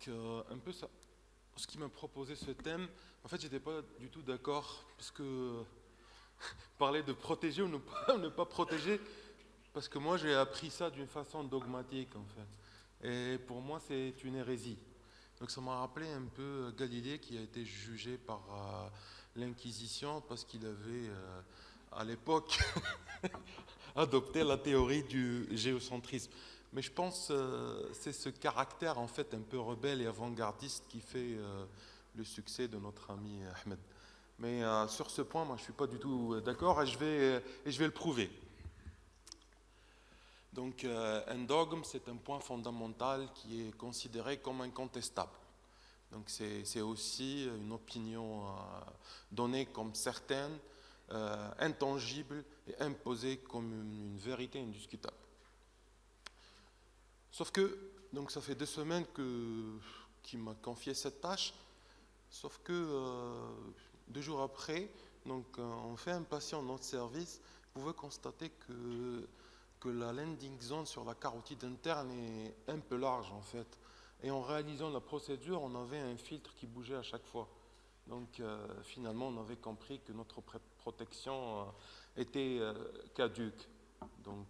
Un peu ça. Ce qui m'a proposé ce thème, en fait, j'étais pas du tout d'accord parce que parler de protéger ou ne pas, ne pas protéger, parce que moi j'ai appris ça d'une façon dogmatique en fait. Et pour moi, c'est une hérésie. Donc ça m'a rappelé un peu Galilée qui a été jugé par l'Inquisition parce qu'il avait à l'époque adopté la théorie du géocentrisme. Mais je pense c'est ce caractère en fait un peu rebelle et avant-gardiste qui fait le succès de notre ami Ahmed. Mais sur ce point, moi je ne suis pas du tout d'accord et je vais le prouver. Donc un dogme, c'est un point fondamental qui est considéré comme incontestable. Donc c'est aussi une opinion donnée comme certaine, intangible et imposée comme une vérité indiscutable. Sauf que, donc ça fait 2 semaines qu'il m'a confié cette tâche, sauf que 2 jours après, donc en fait un patient dans notre service pouvait constater que la landing zone sur la carotide interne est un peu large en fait. Et en réalisant la procédure, on avait un filtre qui bougeait à chaque fois. Donc finalement, on avait compris que notre protection était caduque. Donc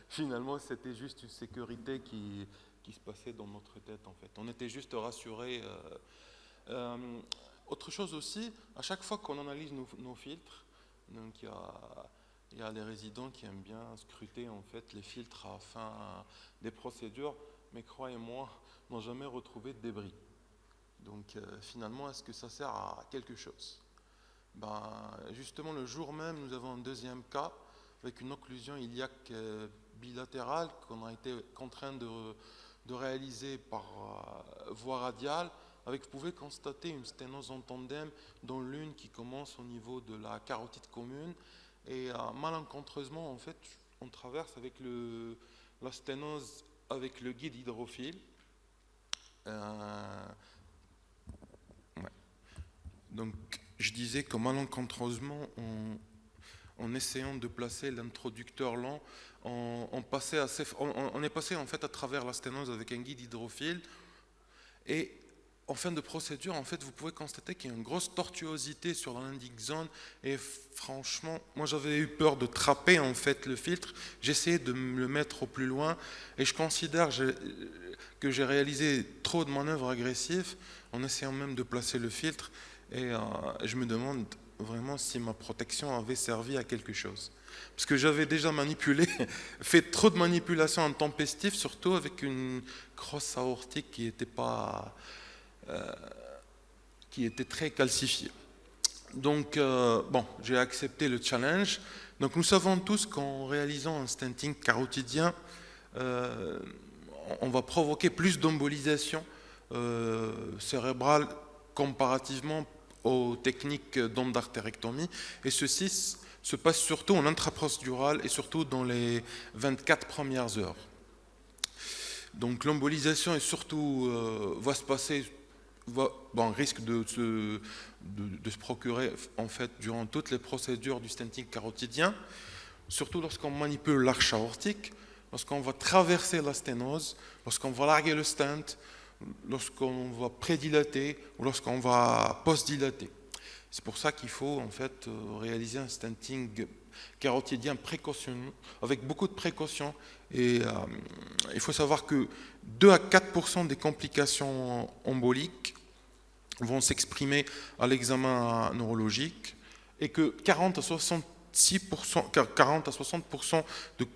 finalement, c'était juste une sécurité qui se passait dans notre tête en fait. On était juste rassurés. Autre chose aussi, à chaque fois qu'on analyse nos filtres, donc il y a les résidents qui aiment bien scruter en fait les filtres à la fin des procédures, mais croyez-moi, n'ont jamais retrouvé de débris. Donc finalement, est-ce que ça sert à quelque chose? Ben, justement, le jour même, nous avons un deuxième cas avec une occlusion iliaque bilatérale qu'on a été contraint de réaliser par voie radiale. Avec, vous pouvez constater une sténose en tandem, dont l'une qui commence au niveau de la carotide commune. Et malencontreusement, en fait, on traverse avec la sténose avec le guide hydrophile. Ouais. Donc, je disais que malencontreusement, en essayant de placer l'introducteur lent, on est passé en fait à travers la sténose avec un guide hydrophile. Et en fin de procédure, en fait, vous pouvez constater qu'il y a une grosse tortuosité sur la landing zone. Et franchement, moi j'avais eu peur de trapper en fait le filtre. J'essayais de me le mettre au plus loin. Et je considère que j'ai réalisé trop de manœuvres agressives en essayant même de placer le filtre. Et je me demande vraiment si ma protection avait servi à quelque chose. Parce que j'avais déjà manipulé, fait trop de manipulations en tempestif, surtout avec une crosse aortique qui était très calcifiée. Donc, bon, j'ai accepté le challenge. Donc, nous savons tous qu'en réalisant un stenting carotidien, on va provoquer plus d'embolisation cérébrale comparativement aux techniques d'endartérectomie. Et ceci se passe surtout en intraprocédural et surtout dans les 24 premières heures. Donc l'embolisation est surtout va se passer, risque de se procurer en fait durant toutes les procédures du stenting carotidien, surtout lorsqu'on manipule l'arche aortique, lorsqu'on va traverser la sténose, lorsqu'on va larguer le stent, lorsqu'on va prédilater ou lorsqu'on va post-dilater. C'est pour ça qu'il faut en fait réaliser un stenting carotidien précautionneux, avec beaucoup de précautions. Et il faut savoir que 2 à 4% des complications emboliques vont s'exprimer à l'examen neurologique et que 40 à 60%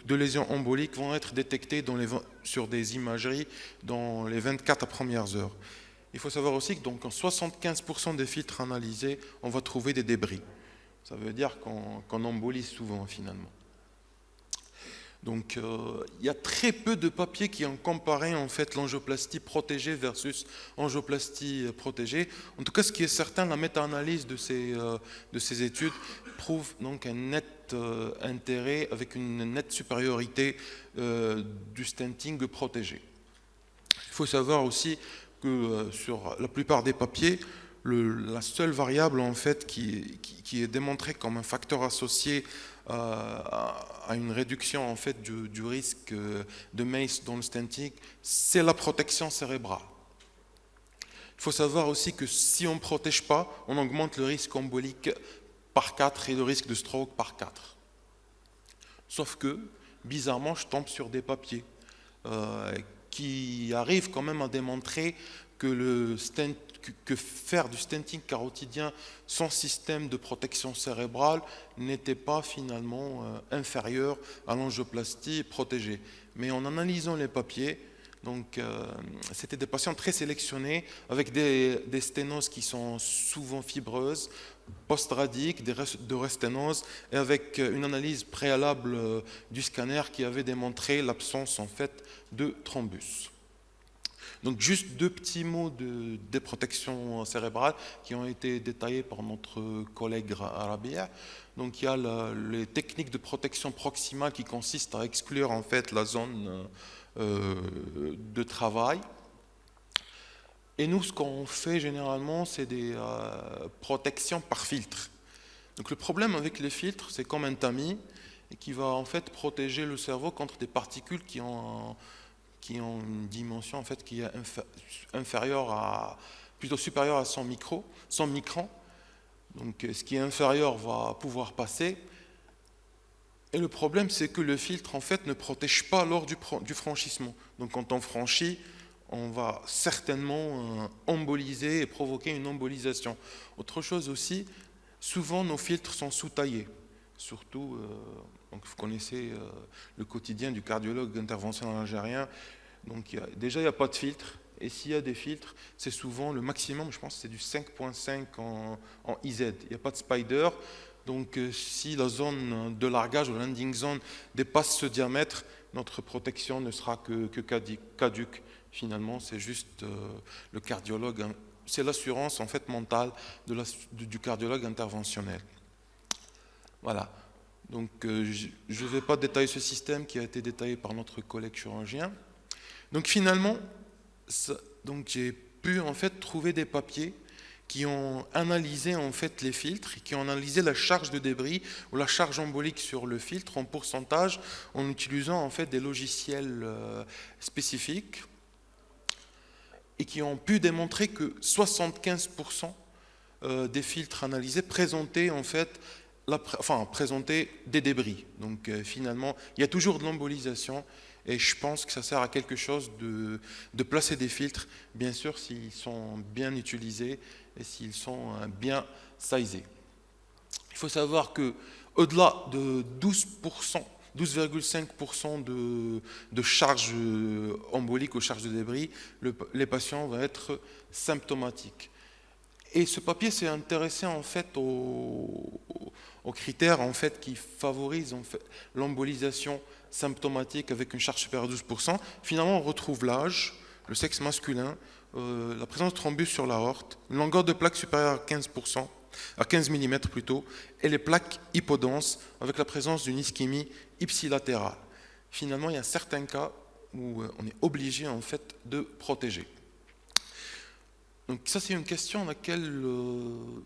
de lésions emboliques vont être détectées sur des imageries dans les 24 premières heures. Il faut savoir aussi que donc en 75% des filtres analysés, on va trouver des débris. Ça veut dire qu'on embolise souvent finalement. Donc il y a très peu de papiers qui ont comparé en fait l'angioplastie protégée versus angioplastie protégée. En tout cas, ce qui est certain, la méta-analyse de ces études prouve donc un net intérêt avec une nette supériorité du stenting protégé. Il faut savoir aussi que sur la plupart des papiers, la seule variable en fait qui est démontrée comme un facteur associé à une réduction en fait du risque de MACE dans le stenting, c'est la protection cérébrale. Il faut savoir aussi que si on ne protège pas, on augmente le risque embolique par 4 et le risque de stroke par 4. Sauf que, bizarrement, je tombe sur des papiers qui arrivent quand même à démontrer que faire du stenting carotidien sans système de protection cérébrale n'était pas finalement inférieur à l'angioplastie protégée. Mais en analysant les papiers, donc c'était des patients très sélectionnés avec des sténoses qui sont souvent fibreuses, post-radiques, de resténose, et avec une analyse préalable du scanner qui avait démontré l'absence en fait de thrombus. Donc juste deux petits mots des protections cérébrales qui ont été détaillés par notre collègue Rabia. Donc il y a les techniques de protection proximale qui consistent à exclure en fait la zone de travail. Et nous, ce qu'on fait généralement, c'est des protections par filtre. Donc le problème avec les filtres, c'est comme un tamis et qui va en fait protéger le cerveau contre des particules qui ont une dimension en fait qui est plutôt supérieure à 100 microns. Donc ce qui est inférieur va pouvoir passer. Et le problème, c'est que le filtre en fait ne protège pas lors du franchissement. Donc quand on franchit, on va certainement emboliser et provoquer une embolisation. Autre chose aussi, souvent nos filtres sont sous-taillés. Surtout, donc vous connaissez le quotidien du cardiologue interventionnel algérien. Donc déjà, il n'y a pas de filtre. Et s'il y a des filtres, c'est souvent le maximum, je pense, c'est du 5.5 en IZ. Il n'y a pas de spider. Donc si la zone de largage ou landing zone dépasse ce diamètre, notre protection ne sera que caduque. Finalement, c'est juste le cardiologue, c'est l'assurance en fait mentale du cardiologue interventionnel. Voilà. Donc je ne vais pas détailler ce système qui a été détaillé par notre collègue chirurgien. Donc finalement, j'ai pu en fait trouver des papiers qui ont analysé en fait les filtres, qui ont analysé la charge de débris ou la charge embolique sur le filtre en pourcentage en utilisant en fait des logiciels spécifiques et qui ont pu démontrer que 75% des filtres analysés présentaient en fait présentaient des débris. Donc finalement, il y a toujours de l'embolisation. Et je pense que ça sert à quelque chose de placer des filtres, bien sûr s'ils sont bien utilisés et s'ils sont bien sizés. Il faut savoir qu'au-delà de 12,5% de charge embolique ou charge de débris, les patients vont être symptomatiques. Et ce papier s'est intéressé en fait aux critères en fait, qui favorisent en fait, l'embolisation symptomatique avec une charge supérieure à 12%. Finalement, on retrouve l'âge, le sexe masculin, la présence de thrombus sur l'aorte, une longueur de plaque supérieure à 15%, à 15 mm plutôt, et les plaques hypodenses avec la présence d'une ischémie ipsilatérale. Finalement, il y a certains cas où on est obligé en fait de protéger. Donc ça, c'est une question à laquelle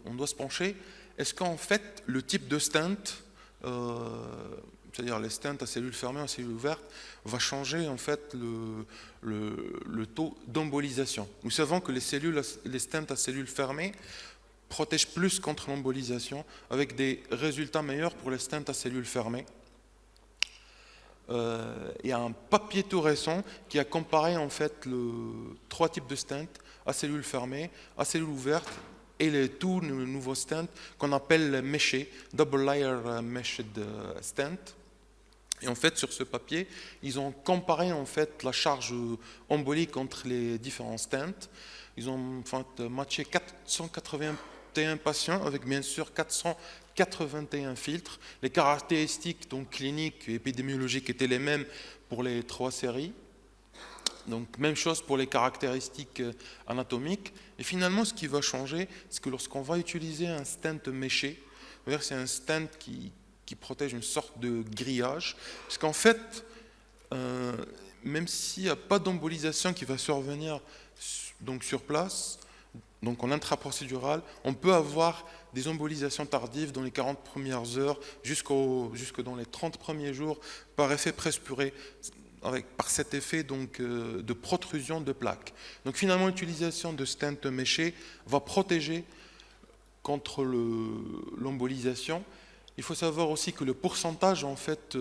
on doit se pencher. Est-ce qu'en fait, le type de stent, c'est-à-dire les stents à cellules fermées, à cellules ouvertes, va changer en fait le taux d'embolisation. Nous savons que les stents à cellules fermées protègent plus contre l'embolisation, avec des résultats meilleurs pour les stents à cellules fermées. Il y a un papier tout récent qui a comparé en fait trois types de stents à cellules fermées, à cellules ouvertes et les tout nouveaux stents qu'on appelle meshés, double layer meshed stent. Et en fait, sur ce papier, ils ont comparé en fait la charge embolique entre les différents stents. Ils ont en fait matché 481 patients avec bien sûr 481 filtres. Les caractéristiques donc, cliniques et épidémiologiques étaient les mêmes pour les trois séries. Donc même chose pour les caractéristiques anatomiques. Et finalement, ce qui va changer, c'est que lorsqu'on va utiliser un stent méché, c'est un stent qui protège une sorte de grillage, parce qu'en fait, même s'il n'y a pas d'embolisation qui va survenir donc sur place, donc en intraprocédural, on peut avoir des embolisations tardives dans les 40 premières heures jusque dans les 30 premiers jours par effet presse purée. par cet effet donc, de protrusion de plaques. Donc finalement, l'utilisation de stents méchés va protéger contre l'embolisation. Il faut savoir aussi que le pourcentage en fait,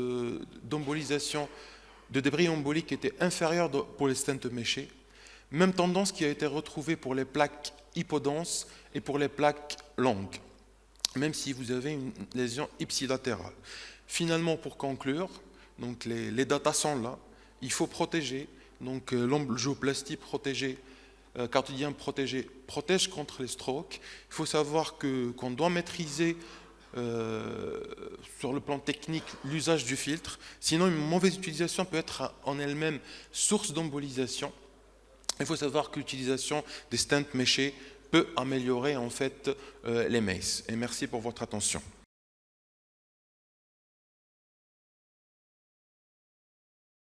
d'embolisation, de débris emboliques était inférieur pour les stents méchés. Même tendance qui a été retrouvée pour les plaques hypodenses et pour les plaques longues, même si vous avez une lésion ipsilatérale. Finalement, pour conclure, donc les datas sont là, il faut protéger, donc l'angioplastie protégée, carotidien protégé, protège contre les strokes. Il faut savoir qu'on doit maîtriser sur le plan technique l'usage du filtre, sinon une mauvaise utilisation peut être en elle-même source d'embolisation. Il faut savoir que l'utilisation des stents méchés peut améliorer en fait les MACE. Et merci pour votre attention.